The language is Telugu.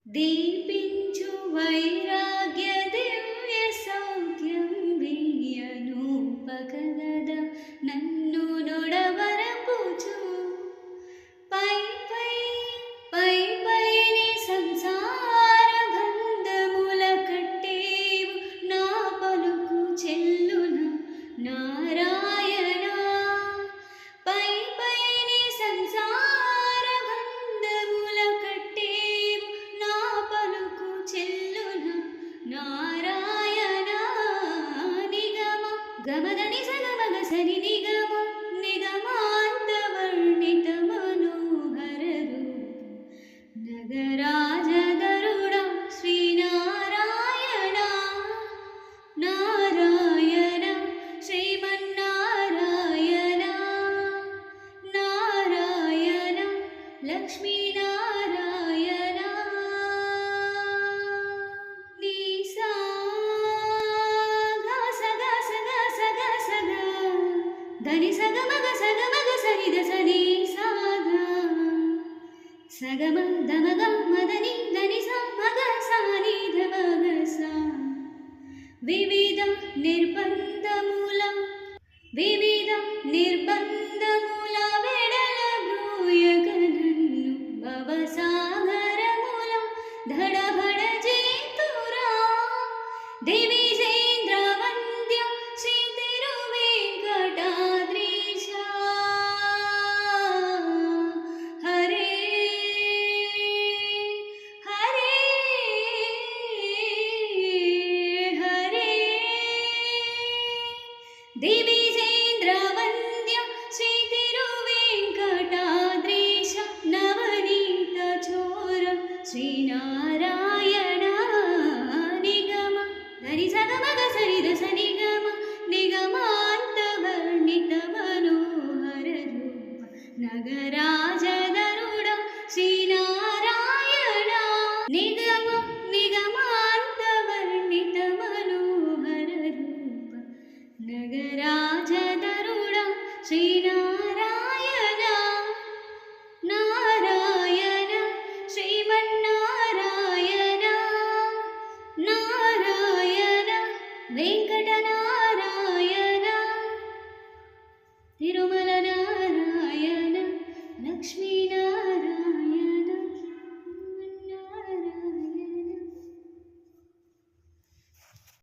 దీపించు వైరాగ్య దివ్య సౌఖ్యం వీయనూపకగద నన్ను నొడవరపుచు పై పై పై పైని సంసార బంధముల కట్టేవు నా పలుకు చెల్లున నారాయణ పై పైని సంసార బంధముల కట్టేవు నా పలుకు చెల్లున నారాయణ నిగమ గమదని సగమగ సరి నిగమ నిగమాంతవర్ణిత మనోహర రూప నగరాజగరుడ శ్రీనారాయణ నారాయణ శ్రీమన్నారాయణ నారాయణ లక్ష్మీనారాయణ నీసా సగ సగ సగ సగ ధని సగమగ సగమగ సరిద సని సాగా సగమ దమగ మదని ధని స మగ సాని ధమగ సా వివిధ నిర్బంధమూల వెడల బ్రూయగనన్ను భవసాగరముల ధడభడ జేతురా దేవీజేంద్ర వంద్య శ్రీ తిరువేంకటాద్రీశ హరే హరే హరే దేవీజేంద్ర వంద్య శ్రీ తిరువేంకటాద్రీశ నవనీత చోర శ్రీనారాయణ నిగమ ధరి సగమగ సరిద సనిగమ నిగమాంతవర్ణిత మనోహర రూప నగరాజ